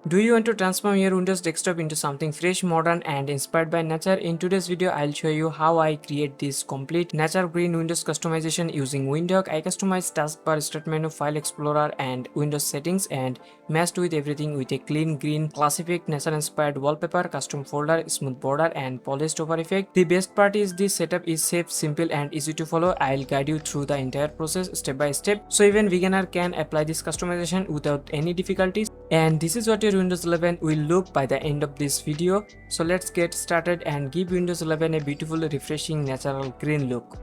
Do you want to transform your Windows desktop into something fresh, modern and inspired by nature? In today's video, I'll show you how I create this complete nature green Windows customization using Windhawk. I customized taskbar, start menu, file explorer and Windows settings and matched with everything with a clean green, classic nature inspired wallpaper, custom folder, smooth border and polished over effect. The best part is this setup is safe, simple and easy to follow. I'll guide you through the entire process step by step, so even beginner can apply this customization without any difficulties. And this is what your Windows 11 will look by the end of this video. So let's get started and give Windows 11 a beautiful, refreshing, natural green look.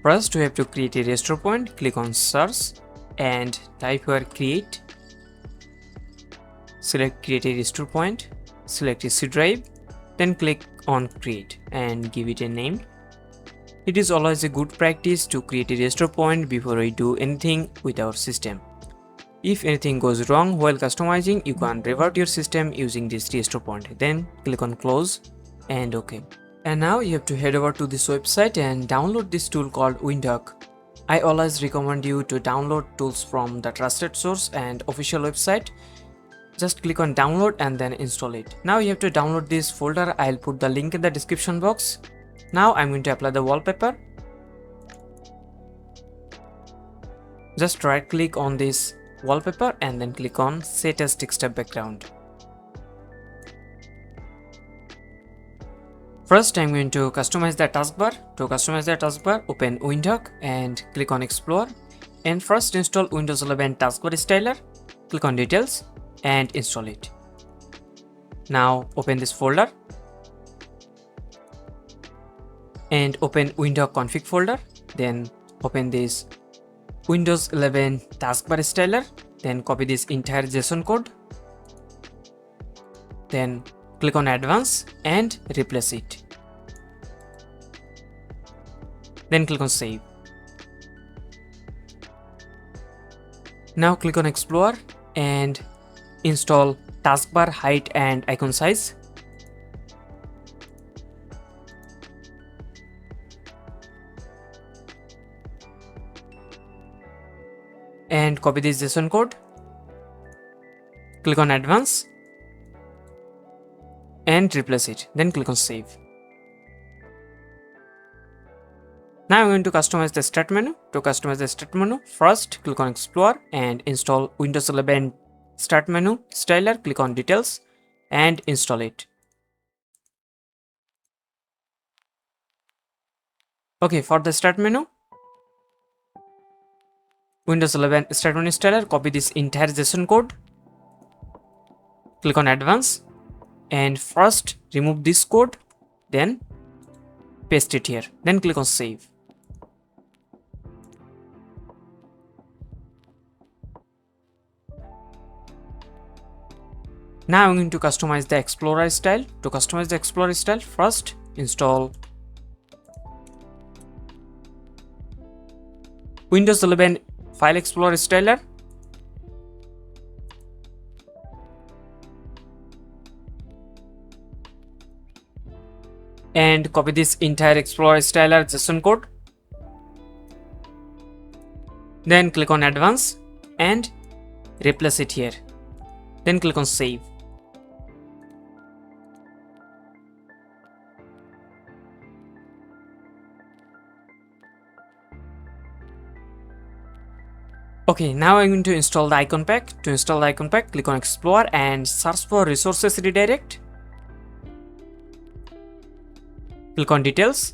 First, we have to create a restore point. Click on search and type here create. Select create a restore point, select a C drive, then click on create and give it a name. It is always a good practice to create a restore point before we do anything with our system. If anything goes wrong while customizing, you can revert your system using this restore point. Then click on close and OK. And now you have to head over to this website and download this tool called Windhawk. I always recommend you to download tools from the trusted source and official website. Just click on download and then install it. Now you have to download this folder. I'll put the link in the description box. Now I'm going to apply the wallpaper. Just right click on this wallpaper and then click on set as desktop background. First I'm going to customize the taskbar. To customize the taskbar, open Windhawk and click on explore. And first install Windows 11 taskbar styler. Click on details and install it. Now open this folder and open Windhawk config folder. Then open this Windows 11 taskbar styler. Then copy this entire JSON code. Then click on advanced and replace it. Then click on save. Now click on explore and install taskbar height and icon size. And copy this JSON code. Click on advanced and replace it. Then click on save. Now I'm going to customize the start menu. To customize the start menu, first click on explore and install Windows 11 start menu styler. Click on details and install it. Okay, for the start menu, Windows 11 start menu styler, copy this entire JSON code. Click on advanced and first remove this code, then paste it here. Then click on save. Now I'm going to customize the Explorer style. To customize the Explorer style, first install Windows 11 File Explorer styler. And copy this entire Explorer styler JSON code. Then click on Advanced and replace it here. Then click on Save. Okay, now I'm going to install the icon pack. To install the icon pack, click on Explore and search for Resources Redirect. Click on Details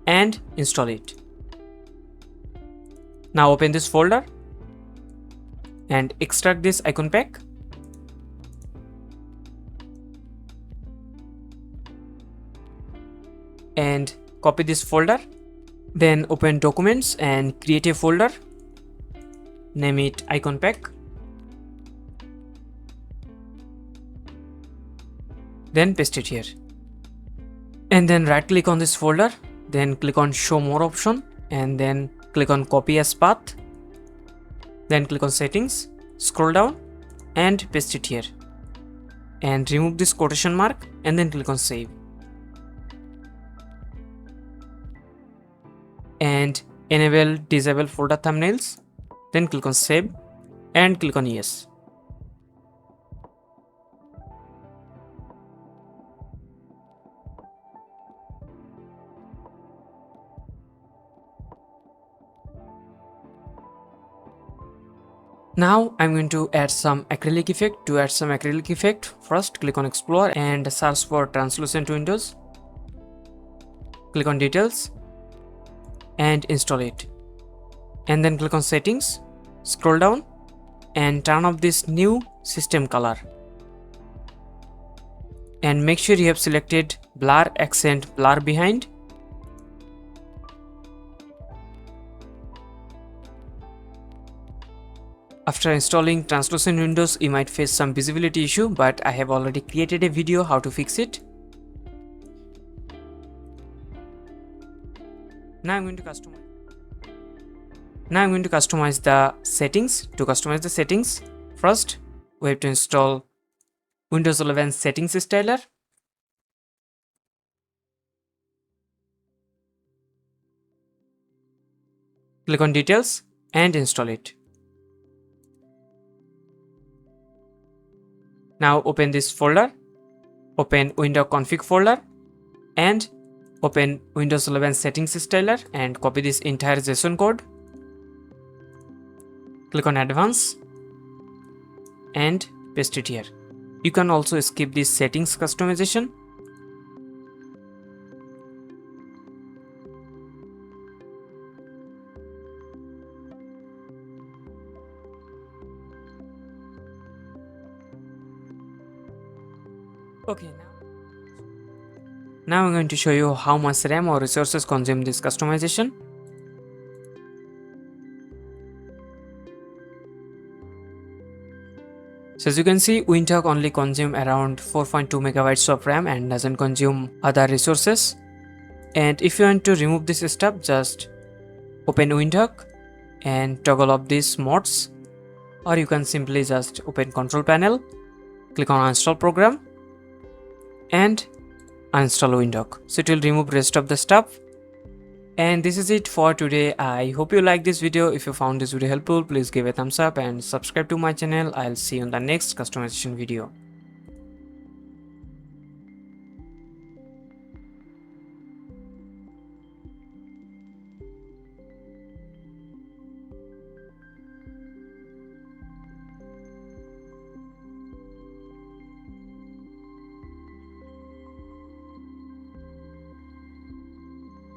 and install it. Now open this folder and extract this icon pack. And copy this folder. Then open Documents and create a folder. Name it icon pack. Then paste it here. And then right click on this folder. Then click on show more option. And then click on copy as path. Then click on settings. Scroll down and paste it here. and remove this quotation mark and then click on save. And enable disable folder thumbnails, then click on save and click on yes. Now I'm going to add some acrylic effect. To add some acrylic effect, first click on explore and search for translucent windows. Click on details and install it. And then click on settings, scroll down and turn off this new system color. And make sure you have selected blur accent blur behind. After installing translucent windows, you might face some visibility issue, but I have already created a video how to fix it. Now I'm going to customize the settings. To customize the settings, first we have to install Windows 11 settings styler. Click on details and install it. Now open this folder, open Windhawk config folder and open Windows 11 settings styler and copy this entire JSON code. Click on advanced and paste it here. You can also skip this settings customization. Okay, now I'm going to show you how much RAM or resources consume this customization. So as you can see, Windhawk only consume around 4.2 megabytes of RAM and doesn't consume other resources. And if you want to remove this stuff, just open Windhawk and toggle off these mods, or you can simply just open control panel, click on uninstall program and uninstall Windhawk. So it will remove rest of the stuff. And this is it for today. I hope you like this video. If you found this video helpful, please give a thumbs up and subscribe to my channel. I'll see you in the next customization video.